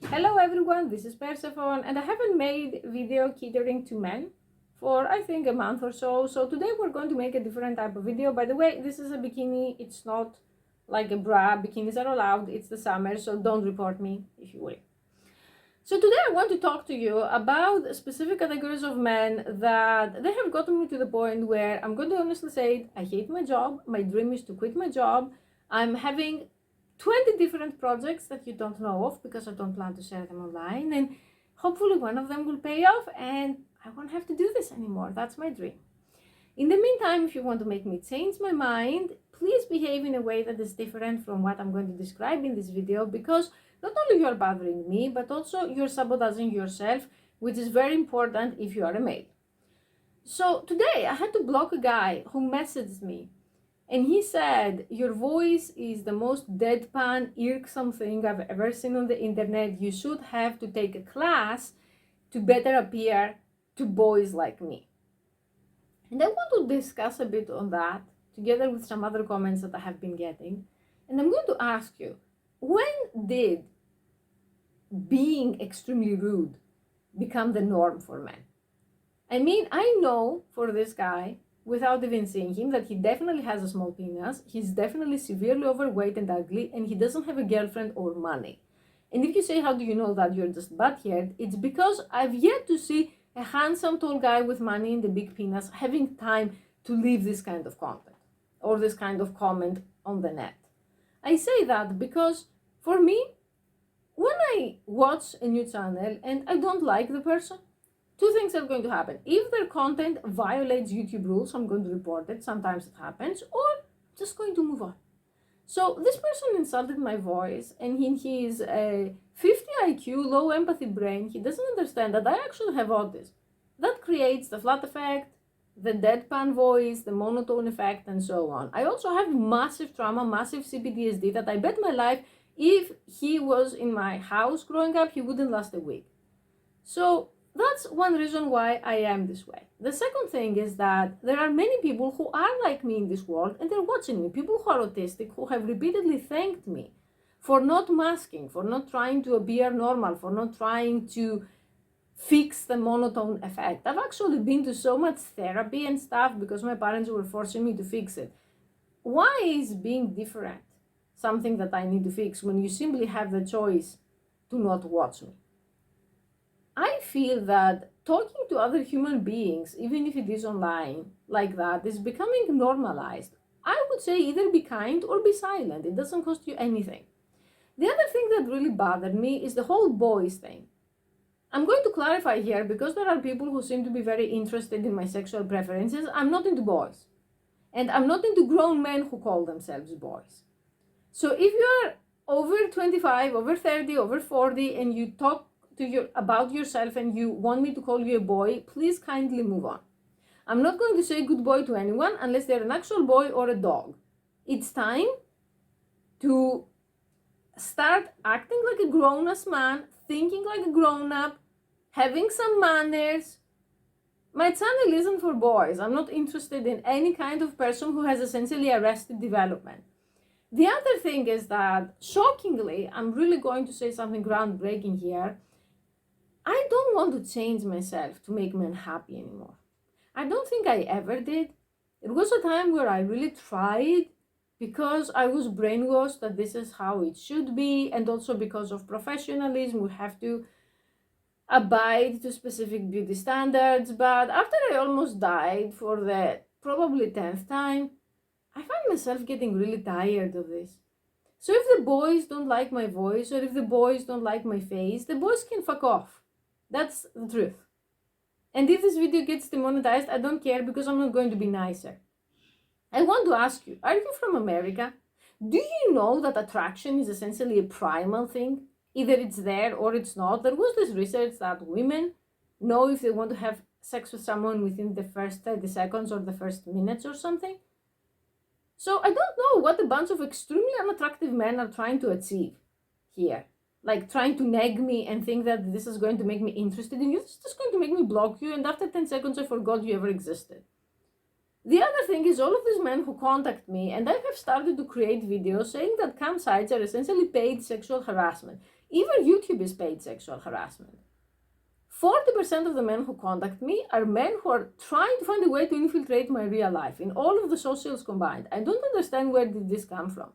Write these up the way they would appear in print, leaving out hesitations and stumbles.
Hello everyone, this is Persephone and I haven't made video catering to men for I think a month or so. So today we're going to make a different type of video. By the way, this is a bikini, it's not like a bra, bikinis are allowed, it's the summer, so don't report me if you will. So today I want to talk to you about specific categories of men that they have gotten me to the point where I'm going to honestly say it, I hate my job, my dream is to quit my job, I'm having 20 different projects that you don't know of because I don't plan to share them online, and hopefully one of them will pay off and I won't have to do this anymore. That's my dream. In the meantime, if you want to make me change my mind, please behave in a way that is different from what I'm going to describe in this video, because not only you're bothering me, but also you're sabotaging yourself, which is very important if you are a male. So today I had to block a guy who messaged me. And he said, your voice is the most deadpan, irksome thing I've ever seen on the internet. You should have to take a class to better appear to boys like me. And I want to discuss a bit on that, together with some other comments that I have been getting. And I'm going to ask you, when did being extremely rude become the norm for men? I mean, I know for this guy, without even seeing him, that he definitely has a small penis, he's definitely severely overweight and ugly, and he doesn't have a girlfriend or money. And if you say, how do you know that, you're just butthurt, it's because I've yet to see a handsome tall guy with money and a big penis having time to leave this kind of content or this kind of comment on the net. I say that because for me, when I watch a new channel and I don't like the person, two things are going to happen. If their content violates YouTube rules, I'm going to report it. Sometimes it happens, or I'm just going to move on. So this person insulted my voice, and in his 50 IQ, low empathy brain, he doesn't understand that I actually have autism. That creates the flat effect, the deadpan voice, the monotone effect, and so on. I also have massive trauma, massive CPTSD that I bet my life if he was in my house growing up, he wouldn't last a week. So that's one reason why I am this way. The second thing is that there are many people who are like me in this world and they're watching me. People who are autistic who have repeatedly thanked me for not masking, for not trying to appear normal, for not trying to fix the monotone effect. I've actually been to so much therapy and stuff because my parents were forcing me to fix it. Why is being different something that I need to fix when you simply have the choice to not watch me? I feel that talking to other human beings, even if it is online like that, is becoming normalized. I would say either be kind or be silent. It doesn't cost you anything. The other thing that really bothered me is the whole boys thing. I'm going to clarify here because there are people who seem to be very interested in my sexual preferences. I'm not into boys. And I'm not into grown men who call themselves boys. So if you're over 25, over 30, over 40, and you talk about yourself and you want me to call you a boy, please kindly move on. I'm not going to say good boy to anyone unless they're an actual boy or a dog. It's time to start acting like a grown-ass man, thinking like a grown-up, having some manners. My channel isn't for boys. I'm not interested in any kind of person who has essentially arrested development. The other thing is that, shockingly, I'm really going to say something groundbreaking here. I don't want to change myself to make men happy anymore. I don't think I ever did. It was a time where I really tried because I was brainwashed that this is how it should be, and also because of professionalism, we have to abide to specific beauty standards. But after I almost died for the probably 10th time, I find myself getting really tired of this. So if the boys don't like my voice, or if the boys don't like my face, the boys can fuck off. That's the truth. And if this video gets demonetized, I don't care because I'm not going to be nicer. I want to ask you, are you from America? Do you know that attraction is essentially a primal thing? Either it's there or it's not. There was this research that women know if they want to have sex with someone within the first 30 seconds or the first minutes or something. So I don't know what a bunch of extremely unattractive men are trying to achieve here. Like trying to nag me and think that this is going to make me interested in you. It's just going to make me block you, and after 10 seconds I forgot you ever existed. The other thing is all of these men who contact me, and I have started to create videos saying that campsites are essentially paid sexual harassment. Even YouTube is paid sexual harassment. 40% of the men who contact me are men who are trying to find a way to infiltrate my real life in all of the socials combined. I don't understand where did this come from.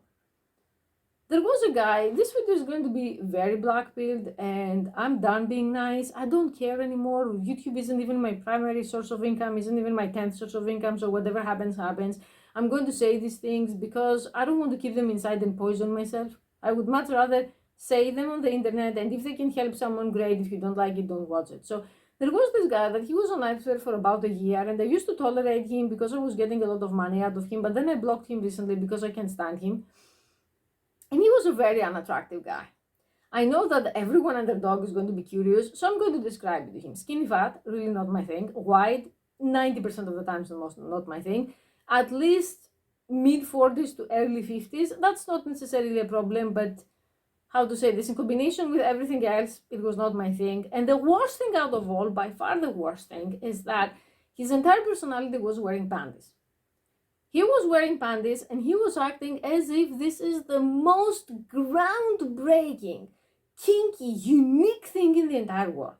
There was a guy, this video is going to be very black-pilled, and I'm done being nice. I don't care anymore. YouTube isn't even my primary source of income, isn't even my 10th source of income, so whatever happens, happens. I'm going to say these things because I don't want to keep them inside and poison myself. I would much rather say them on the internet, and if they can help someone, great. If you don't like it, don't watch it. So there was this guy that he was on Nightfare for about a year, and I used to tolerate him because I was getting a lot of money out of him, but then I blocked him recently because I can't stand him. And he was a very unattractive guy. I know that everyone and their dog is going to be curious, so I'm going to describe it to him. Skinny fat, really not my thing. Wide, 90% of the time almost not my thing. At least mid-40s to early 50s. That's not necessarily a problem, but how to say this, in combination with everything else, it was not my thing. And the worst thing out of all, by far the worst thing, is that his entire personality was wearing panties. He was wearing panties and he was acting as if this is the most groundbreaking, kinky, unique thing in the entire world.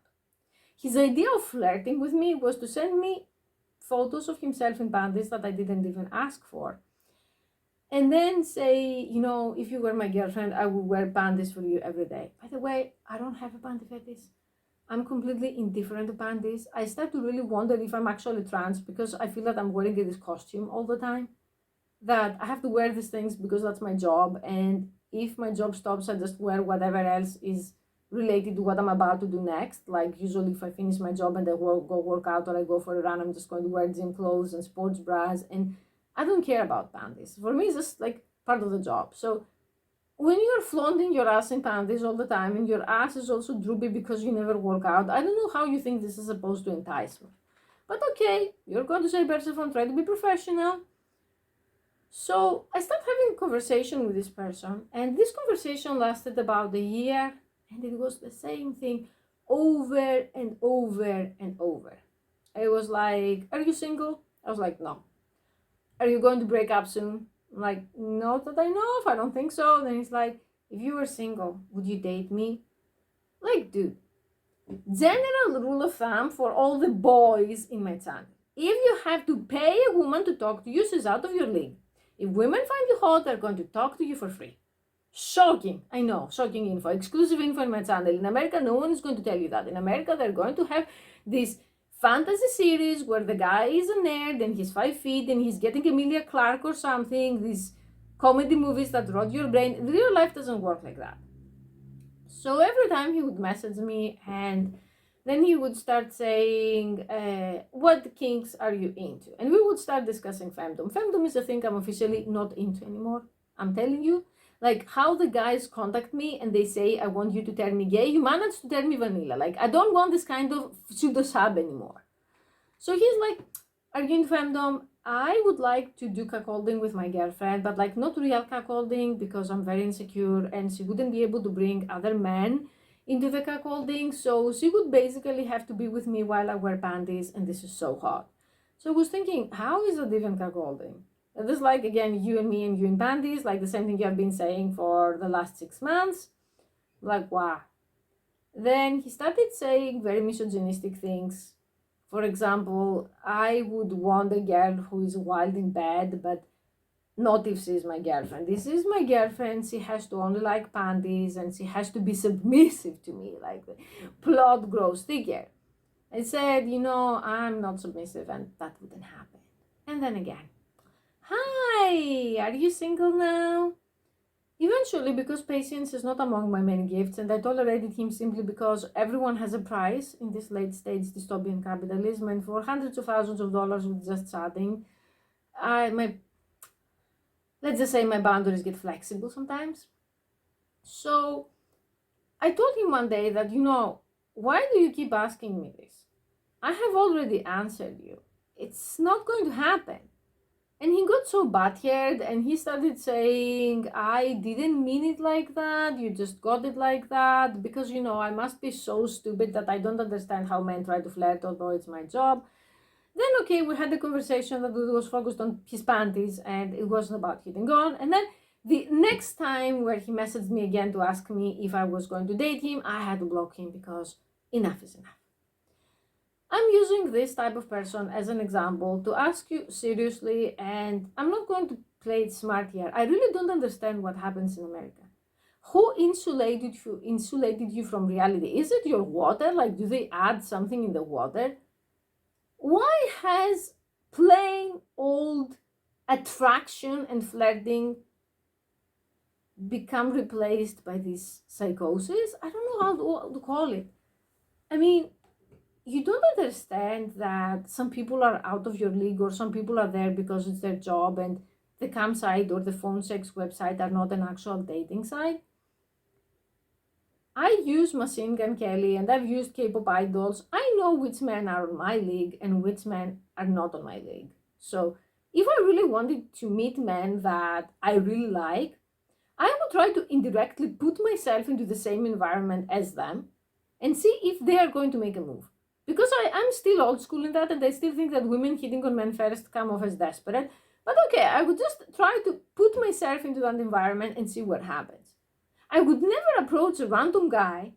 His idea of flirting with me was to send me photos of himself in panties that I didn't even ask for. And then say, you know, if you were my girlfriend, I would wear panties for you every day. By the way, I don't have a panty fetish. I'm completely indifferent to panties. I start to really wonder if I'm actually trans because I feel that I'm wearing this costume all the time. That I have to wear these things because that's my job. And if my job stops, I just wear whatever else is related to what I'm about to do next. Like usually if I finish my job and I go work out or I go for a run, I'm just going to wear gym clothes and sports bras. And I don't care about panties. For me, it's just like part of the job. So when you're flaunting your ass in panties all the time and your ass is also droopy because you never work out, I don't know how you think this is supposed to entice me. But okay, you're going to say, Persephone, try to be professional. So I started having a conversation with this person, and this conversation lasted about a year, and it was the same thing over and over and over. It was like, are you single? I was like, no. Are you going to break up soon? I'm like, not that I know of, I don't think so. Then he's like, if you were single, would you date me? Like, dude, general rule of thumb for all the boys in my channel. If you have to pay a woman to talk to you, she's out of your league. If women find you hot, they're going to talk to you for free. Shocking, I know, shocking info, exclusive info in my channel. In America, no one is going to tell you that. In America, they're going to have this fantasy series where the guy is a nerd and he's 5 feet and he's getting Emilia Clarke or something, these comedy movies that rot your brain. Real life doesn't work like that. So every time he would message me and then he would start saying, what kinks are you into? And we would start discussing femdom. Femdom is a thing I'm officially not into anymore. I'm telling you, like how the guys contact me and they say, I want you to turn me gay. You managed to turn me vanilla. Like, I don't want this kind of pseudo-sub anymore. So he's like, are you into femdom? I would like to do cuckolding with my girlfriend, but like not real cuckolding because I'm very insecure and she wouldn't be able to bring other men into the cuckolding. So she would basically have to be with me while I wear panties, and this is so hot. So I was thinking, how is that even cuckolding? This is like, again, you and me and you in panties, like the same thing you have been saying for the last 6 months. Like, wow. Then he started saying very misogynistic things. For example, I would want a girl who is wild in bed, but not if she's my girlfriend. This is my girlfriend. She has to only like panties and she has to be submissive to me. Like the plot grows thicker. I said, you know, I'm not submissive and that wouldn't happen. And then again, hi, are you single now? Eventually, because patience is not among my many gifts, and I tolerated him simply because everyone has a price in this late-stage dystopian capitalism, and for hundreds of thousands of dollars with just chatting, let's just say my boundaries get flexible sometimes. So I told him one day that, you know, why do you keep asking me this? I have already answered you. It's not going to happen. And he got so butthurt and he started saying, I didn't mean it like that, you just got it like that, because, you know, I must be so stupid that I don't understand how men try to flirt, although it's my job. Then, okay, we had a conversation that was focused on his panties and it wasn't about hitting on. And then The next time where he messaged me again to ask me if I was going to date him, I had to block him because enough is enough. I'm using this type of person as an example to ask you seriously, and I'm not going to play it smart here. I really don't understand what happens in America. Who insulated you from reality? Is it your water? Like, do they add something in the water? Why has plain old attraction and flirting become replaced by this psychosis? I don't know how to call it. I mean, you don't understand that some people are out of your league, or some people are there because it's their job, and the campsite or the phone sex website are not an actual dating site. I use Machine Gun Kelly and I've used K-pop idols. I know which men are on my league and which men are not on my league. So if I really wanted to meet men that I really like, I would try to indirectly put myself into the same environment as them and see if they are going to make a move. Because I'm still old school in that, and I still think that women hitting on men first come off as desperate. But okay, I would just try to put myself into that environment and see what happens. I would never approach a random guy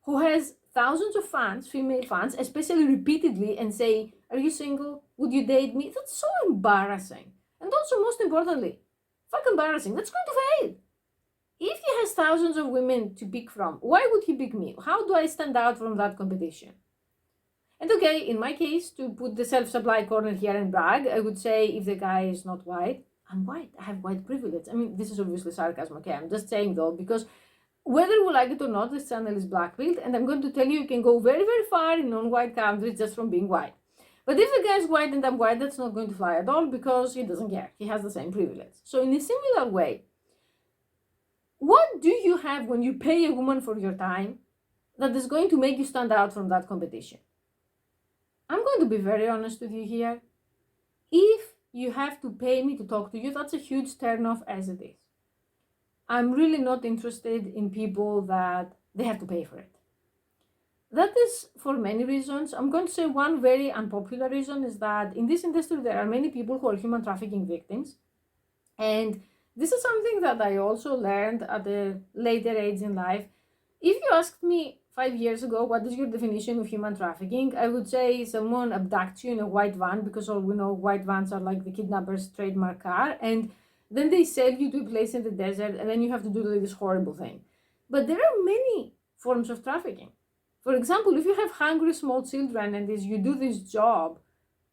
who has thousands of fans, female fans, especially repeatedly, and say, "Are you single? Would you date me?" That's so embarrassing. And also, most importantly, fuck embarrassing. That's going to fade. If he has thousands of women to pick from, why would he pick me? How do I stand out from that competition? And okay, in my case, to put the self-supply corner here and brag, I would say if the guy is not white, I'm white. I have white privilege. I mean, this is obviously sarcasm, okay? I'm just saying though, because whether you like it or not, this channel is black-pilled, and I'm going to tell you, you can go very, very far in non-white countries just from being white. But if the guy is white and I'm white, that's not going to fly at all, because he doesn't care. He has the same privilege. So in a similar way, what do you have when you pay a woman for your time that is going to make you stand out from that competition? I'm going to be very honest with you here. If you have to pay me to talk to you, that's a huge turnoff as it is. I'm really not interested in people that they have to pay for it. That is for many reasons. I'm going to say one very unpopular reason is that in this industry, there are many people who are human trafficking victims. And this is something that I also learned at a later age in life. If you asked me 5 years ago, what is your definition of human trafficking? I would say someone abducts you in a white van, because all we know white vans are like the kidnapper's trademark car, and then they sell you to a place in the desert, and then you have to do this horrible thing. But there are many forms of trafficking. For example, if you have hungry small children and you do this job,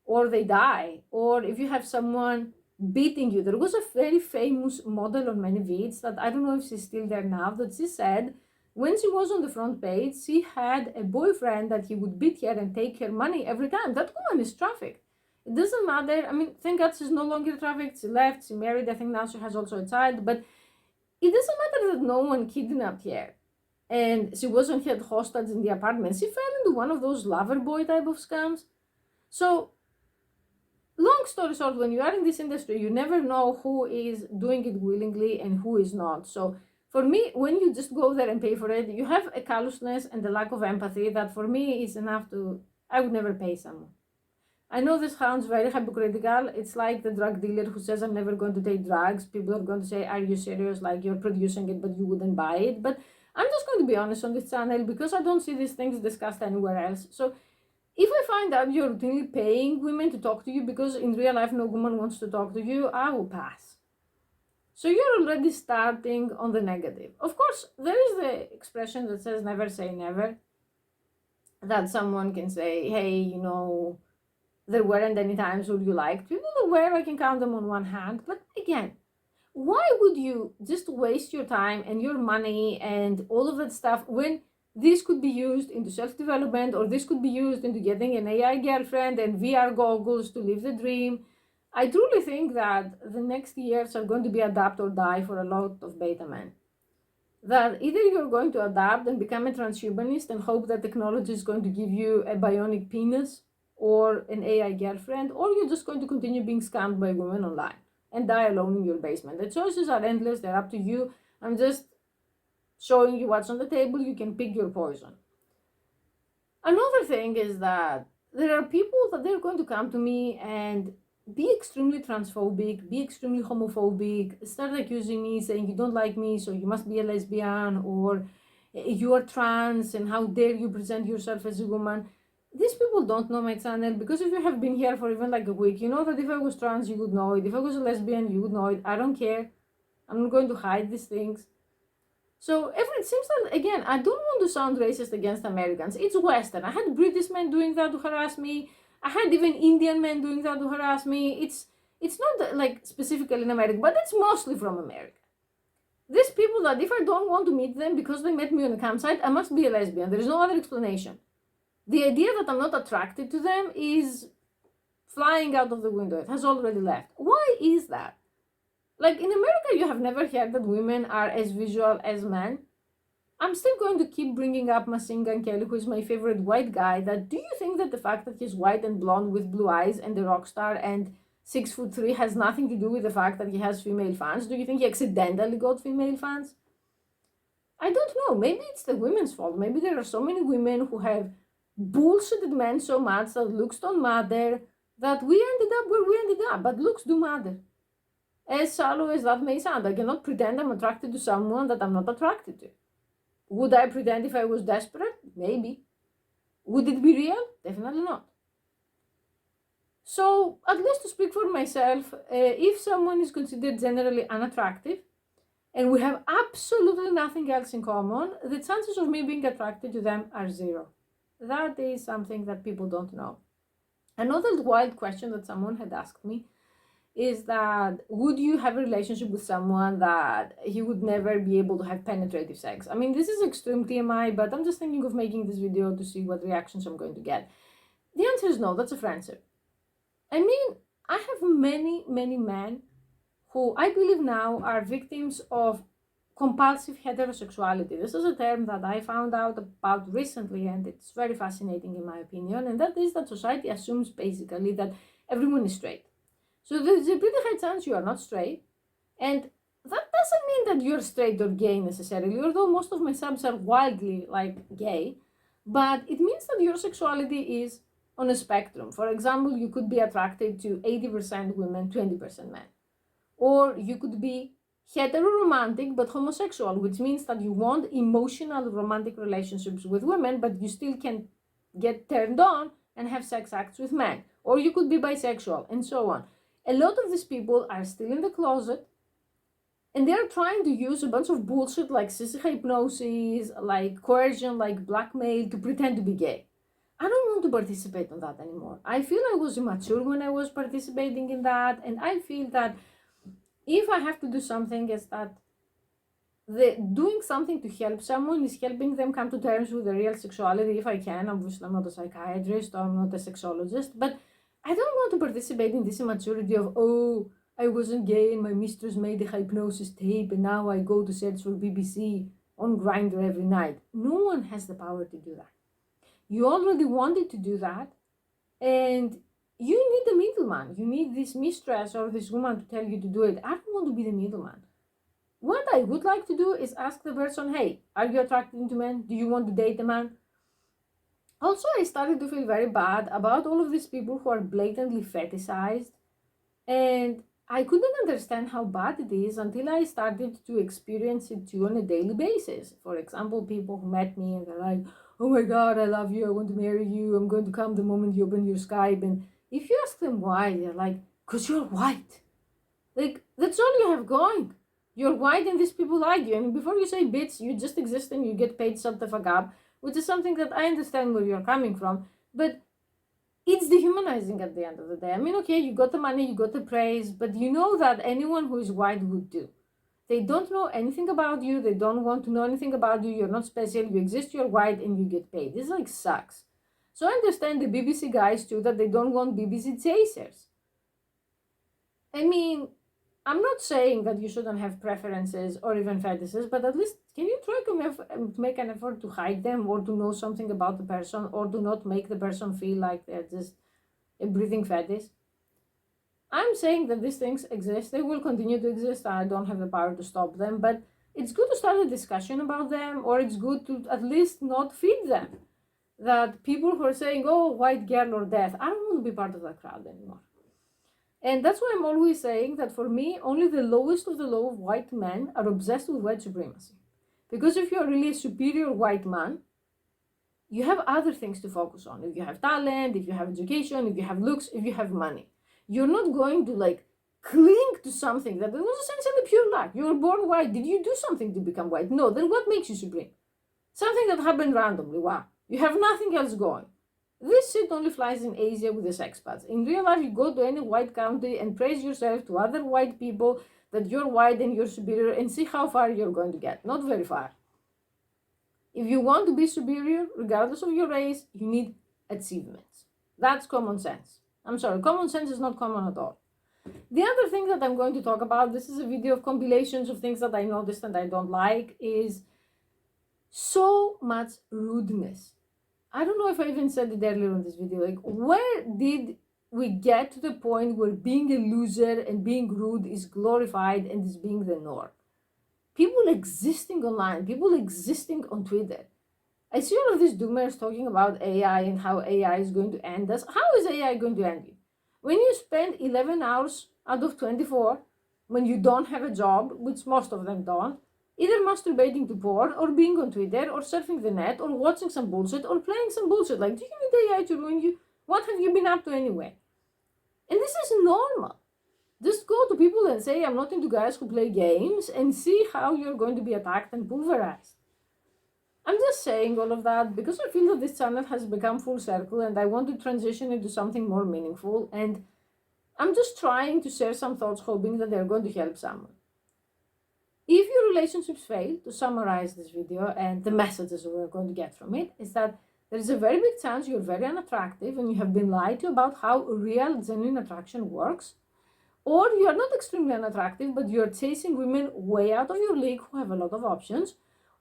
or they die, or if you have someone beating you. There was a very famous model on many vids that I don't know if she's still there now, that she said when she was on the front page, she had a boyfriend that he would beat her and take her money every time. That woman is trafficked. It doesn't matter. I mean, thank God she's no longer trafficked. She left, she married. I think now she has also a child. But it doesn't matter that no one kidnapped her. And she wasn't held hostage in the apartment. She fell into one of those lover boy type of scams. So, long story short, when you are in this industry, you never know who is doing it willingly and who is not. So for me, when you just go there and pay for it, you have a callousness and a lack of empathy that for me is enough to, I would never pay someone. I know this sounds very hypocritical. It's like the drug dealer who says, I'm never going to take drugs. People are going to say, are you serious? Like, you're producing it, but you wouldn't buy it. But I'm just going to be honest on this channel because I don't see these things discussed anywhere else. So if I find out you're routinely paying women to talk to you because in real life no woman wants to talk to you, I will pass. So you're already starting on the negative. Of course, there is the expression that says never say never. That someone can say, hey, you know, there weren't any times where you liked people. There were, I can count them on one hand. But again, why would you just waste your time and your money and all of that stuff when this could be used into self-development, or this could be used into getting an AI girlfriend and VR goggles to live the dream? I truly think that the next years are going to be adapt or die for a lot of beta men. That either you're going to adapt and become a transhumanist and hope that technology is going to give you a bionic penis or an AI girlfriend, or you're just going to continue being scammed by women online and die alone in your basement. The choices are endless. They're up to you. I'm just showing you what's on the table. You can pick your poison. Another thing is that there are people that they're going to come to me and be extremely transphobic, be extremely homophobic, start accusing me, saying you don't like me, so you must be a lesbian, or you are trans, and how dare you present yourself as a woman. These people don't know my channel, because if you have been here for even like a week, you know that if I was trans, you would know it. If I was a lesbian, you would know it. I don't care. I'm not going to hide these things. So it seems that, again, I don't want to sound racist against Americans. It's Western. I had British men doing that to harass me. I had even Indian men doing that to harass me. It's not like specifically in America, but it's mostly from America. These people that if I don't want to meet them because they met me on a campsite, I must be a lesbian. There is no other explanation. The idea that I'm not attracted to them is flying out of the window. It has already left. Why is that? Like in America, you have never heard that women are as visual as men. I'm still going to keep bringing up Machine Gun Kelly, who is my favorite white guy. That do you think that the fact that he's white and blonde with blue eyes and a rock star and 6'3" has nothing to do with the fact that he has female fans? Do you think he accidentally got female fans? I don't know. Maybe it's the women's fault. Maybe there are so many women who have bullshitted men so much that looks don't matter, that we ended up where we ended up. But looks do matter. As shallow as that may sound, I cannot pretend I'm attracted to someone that I'm not attracted to. Would I pretend if I was desperate? Maybe. Would it be real? Definitely not. So, at least to speak for myself, if someone is considered generally unattractive, and we have absolutely nothing else in common, the chances of me being attracted to them are zero. That is something that people don't know. Another wild question that someone had asked me is that, would you have a relationship with someone that he would never be able to have penetrative sex? I mean, this is extreme TMI, but I'm just thinking of making this video to see what reactions I'm going to get. The answer is no, that's a friendship. I mean, I have many men who I believe now are victims of compulsive heterosexuality. This is a term that I found out about recently, and it's very fascinating in my opinion, and that is that society assumes basically that everyone is straight. So there's a pretty high chance you are not straight, and that doesn't mean that you're straight or gay necessarily, although most of my subs are wildly like gay, but it means that your sexuality is on a spectrum. For example, you could be attracted to 80% women, 20% men. Or you could be heteroromantic but homosexual, which means that you want emotional romantic relationships with women, but you still can get turned on and have sex acts with men. Or you could be bisexual, and so on. A lot of these people are still in the closet, and they're trying to use a bunch of bullshit like sissy hypnosis, like coercion, like blackmail to pretend to be gay. I don't want to participate in that anymore. I feel I was immature when I was participating in that, and I feel that if I have to do something, is that doing something to help someone is helping them come to terms with their real sexuality if I can. Obviously, I'm not a psychiatrist or I'm not a sexologist, but I don't want to participate in this immaturity of, oh, I wasn't gay and my mistress made a hypnosis tape and now I go to search for BBC on Grindr every night. No one has the power to do that. You already wanted to do that, and you need a middleman. You need this mistress or this woman to tell you to do it. I don't want to be the middleman. What I would like to do is ask the person, hey, are you attracted to men? Do you want to date a man? Also, I started to feel very bad about all of these people who are blatantly fetishized, and I couldn't understand how bad it is until I started to experience it too on a daily basis. For example, people who met me and they're like, oh my God, I love you, I want to marry you, I'm going to come the moment you open your Skype. And if you ask them why, they're like, because you're white. Like, that's all you have going. You're white and these people like you. And before you say bitch, you just exist and you get paid shut the fuck up, which is something that I understand where you're coming from. But it's dehumanizing at the end of the day. I mean, okay, you got the money, you got the praise, but you know that anyone who is white would do. They don't know anything about you. They don't want to know anything about you. You're not special. You exist, you're white, and you get paid. This like sucks. So I understand the BBC guys too, that they don't want BBC chasers. I mean, I'm not saying that you shouldn't have preferences or even fetishes, but at least can you try to make an effort to hide them or to know something about the person or to not make the person feel like they're just a breathing fetish? I'm saying that these things exist. They will continue to exist. I don't have the power to stop them, but it's good to start a discussion about them, or it's good to at least not feed them. That people who are saying, oh, white girl or death, I don't want to be part of that crowd anymore. And that's why I'm always saying that for me, only the lowest of the low of white men are obsessed with white supremacy. Because if you're really a superior white man, you have other things to focus on. If you have talent, if you have education, if you have looks, if you have money, you're not going to like cling to something that was essentially pure luck. You were born white. Did you do something to become white? No. Then what makes you supreme? Something that happened randomly. Wow. You have nothing else going. This shit only flies in Asia with the expats. In real life, you go to any white country and praise yourself to other white people that you're white and you're superior and see how far you're going to get. Not very far. If you want to be superior, regardless of your race, you need achievements. That's common sense. I'm sorry, common sense is not common at all. The other thing that I'm going to talk about, this is a video of compilations of things that I noticed and I don't like, is so much rudeness. I don't know if I even said it earlier in this video. Like, where did we get to the point where being a loser and being rude is glorified and is being the norm? People existing online, people existing on Twitter. I see all of these doomers talking about AI and how AI is going to end us. How is AI going to end you? When you spend 11 hours out of 24, when you don't have a job, which most of them don't, either masturbating to porn or being on Twitter or surfing the net or watching some bullshit or playing some bullshit. Like, do you need AI to ruin you? What have you been up to anyway? And this is normal. Just go to people and say, I'm not into guys who play games, and see how you're going to be attacked and pulverized. I'm just saying all of that because I feel that this channel has become full circle and I want to transition into something more meaningful, and I'm just trying to share some thoughts hoping that they're going to help someone. If your relationships fail, to summarize this video and the messages we're going to get from it, is that there is a very big chance you're very unattractive and you have been lied to about how real, genuine attraction works. Or you are not extremely unattractive, but you're chasing women way out of your league who have a lot of options.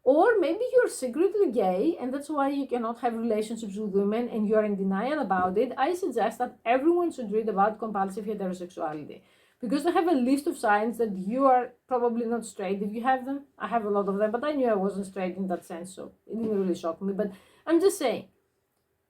Or maybe you're secretly gay and that's why you cannot have relationships with women and you're in denial about it. I suggest that everyone should read about compulsive heterosexuality, because they have a list of signs that you are probably not straight if you have them. I have a lot of them, but I knew I wasn't straight in that sense, so it didn't really shock me. But I'm just saying,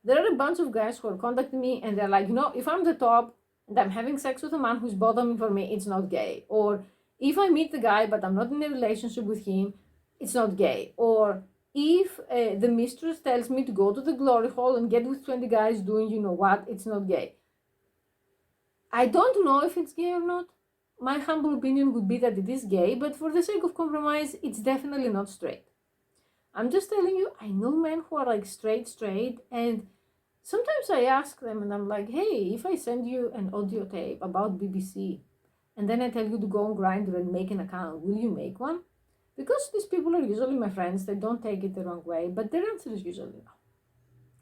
there are a bunch of guys who are contacting me and they're like, if I'm the top and I'm having sex with a man who's bottoming for me, it's not gay. Or if I meet the guy but I'm not in a relationship with him, it's not gay. Or if the mistress tells me to go to the glory hole and get with 20 guys doing you know what, it's not gay. I don't know if it's gay or not. My humble opinion would be that it is gay, but for the sake of compromise, it's definitely not straight. I'm just telling you, I know men who are like straight, and sometimes I ask them and I'm like, hey, if I send you an audio tape about BBC and then I tell you to go on Grindr and make an account, will you make one? Because these people are usually my friends, they don't take it the wrong way, but their answer is usually no.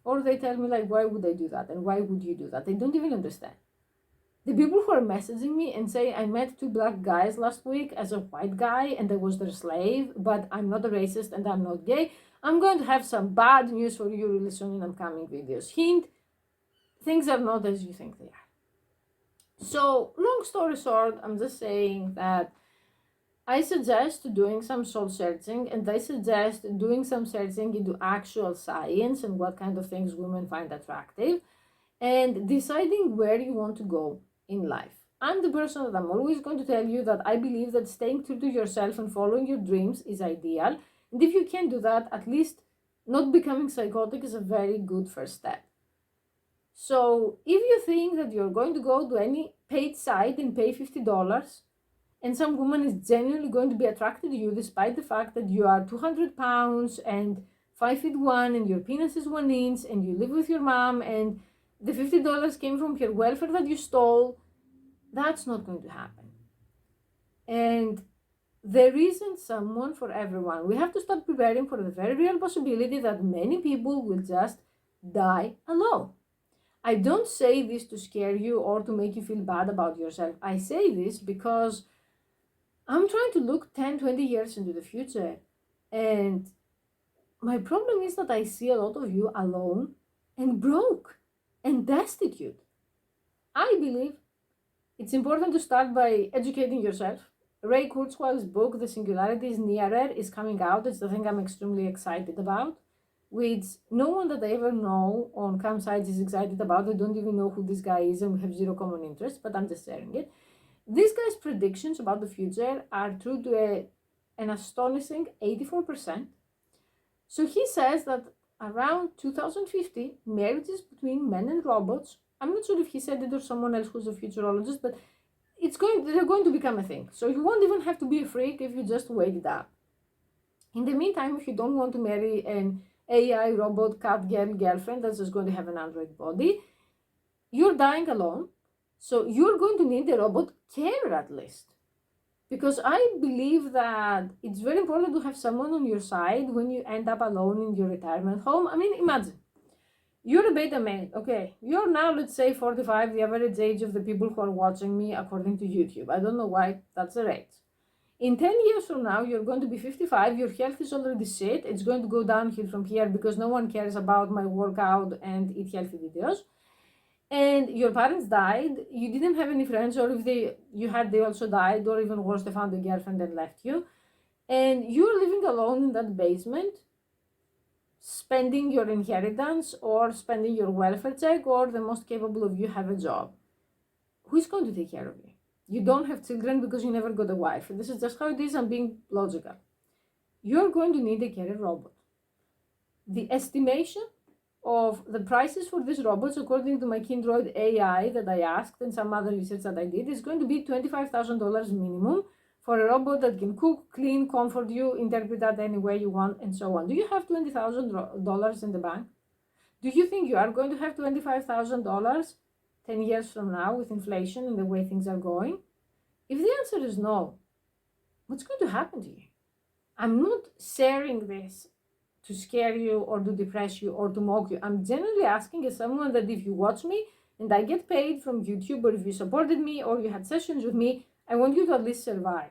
Or they tell me like, why would I do that? And why would you do that? They don't even understand. The people who are messaging me and say, I met 2 black guys last week as a white guy and I was their slave, but I'm not a racist and I'm not gay, I'm going to have some bad news for you really soon in upcoming videos. Hint, things are not as you think they are. So, long story short, I'm just saying that I suggest doing some soul searching, and I suggest doing some searching into actual science and what kind of things women find attractive, and deciding where you want to go in life. I'm the person that I'm always going to tell you that I believe that staying true to yourself and following your dreams is ideal. And if you can't do that, at least not becoming psychotic is a very good first step. So if you think that you're going to go to any paid site and pay $50, and some woman is genuinely going to be attracted to you despite the fact that you are 200 pounds and 5'1" and your penis is 1 inch and you live with your mom and the $50 came from her welfare that you stole, that's not going to happen. And there isn't someone for everyone. We have to start preparing for the very real possibility that many people will just die alone. I don't say this to scare you or to make you feel bad about yourself. I say this because I'm trying to look 10, 20 years into the future. And my problem is that I see a lot of you alone and broke and destitute. I believe it's important to start by educating yourself. Ray Kurzweil's book, The Singularity is Nearer, is coming out. It's the thing I'm extremely excited about. which no one that I ever know on campsites is excited about. I don't even know who this guy is and we have zero common interest, but I'm just sharing it. This guy's predictions about the future are true to an astonishing 84%. So he says that around 2050, marriages between men and robots, I'm not sure if he said it or someone else who's a futurologist, but they're going to become a thing. So you won't even have to be a freak if you just wait it up. In the meantime, if you don't want to marry an AI robot cat girlfriend that's just going to have an android body, you're dying alone. So you're going to need a robot carer at least. Because I believe that it's very important to have someone on your side when you end up alone in your retirement home. I mean, imagine, you're a beta male, okay? You're now, let's say, 45, the average age of the people who are watching me according to YouTube. I don't know why that's the rate. In 10 years from now, you're going to be 55, your health is already shit. It's going to go downhill from here because no one cares about my workout and eat healthy videos. And your parents died, you didn't have any friends, or if you had, they also died, or even worse, they found a girlfriend and left you. And you're living alone in that basement, spending your inheritance or spending your welfare check, or the most capable of you have a job. Who's going to take care of you? You don't have children because you never got a wife. This is just how it is. I'm being logical. You're going to need a carer robot. The estimation of the prices for these robots, according to my Kindroid AI that I asked and some other research that I did, is going to be $25,000 minimum for a robot that can cook, clean, comfort you, interpret that any way you want, and so on. Do you have $20,000 in the bank? Do you think you are going to have $25,000 10 years from now with inflation and the way things are going? If the answer is no, what's going to happen to you? I'm not sharing this to scare you or to depress you or to mock you. I'm generally asking as someone that if you watch me and I get paid from YouTube, or if you supported me or you had sessions with me, I want you to at least survive.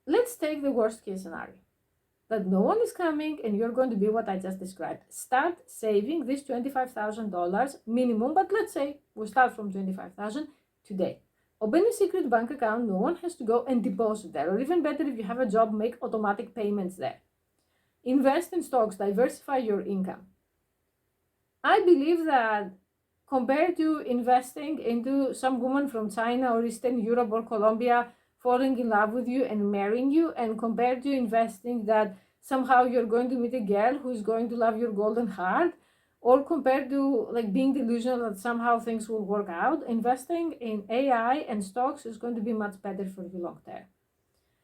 Let's take the worst case scenario, that no one is coming and you're going to be what I just described. Start saving this $25,000 minimum, but let's say we start from $25,000 today. Open a secret bank account, no one has to go and deposit there, or even better, if you have a job, make automatic payments there. Invest in stocks, diversify your income. I believe that compared to investing into some woman from China or Eastern Europe or Colombia falling in love with you and marrying you, and compared to investing that somehow you're going to meet a girl who's going to love your golden heart, or compared to like being delusional that somehow things will work out, investing in AI and stocks is going to be much better for you long term.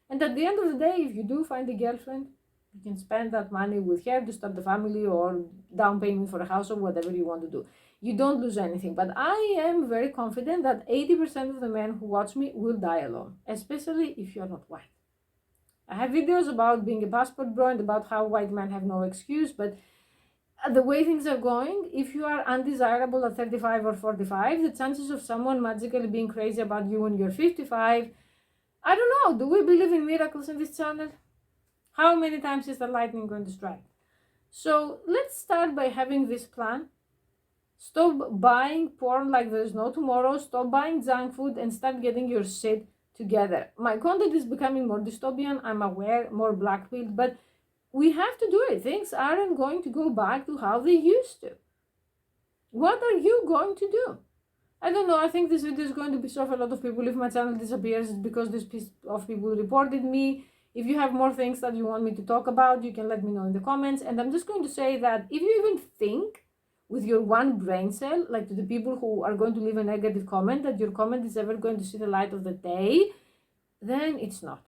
And at the end of the day, if you do find a girlfriend, you can spend that money with her to start the family or down payment for a house or whatever you want to do. You don't lose anything. But I am very confident that 80% of the men who watch me will die alone, especially if you're not white. I have videos about being a passport bro and about how white men have no excuse, but the way things are going, if you are undesirable at 35 or 45, the chances of someone magically being crazy about you when you're 55, I don't know, do we believe in miracles in this channel? How many times is the lightning going to strike? So let's start by having this plan. Stop buying porn like there's no tomorrow. Stop buying junk food and start getting your shit together. My content is becoming more dystopian, I'm aware, more black-pilled, but we have to do it. Things aren't going to go back to how they used to. What are you going to do? I don't know. I think this video is going to piss off a lot of people. If my channel disappears, it's because this piece of people reported me. If you have more things that you want me to talk about, you can let me know in the comments. And I'm just going to say that if you even think with your one brain cell, like to the people who are going to leave a negative comment, that your comment is ever going to see the light of the day, then it's not.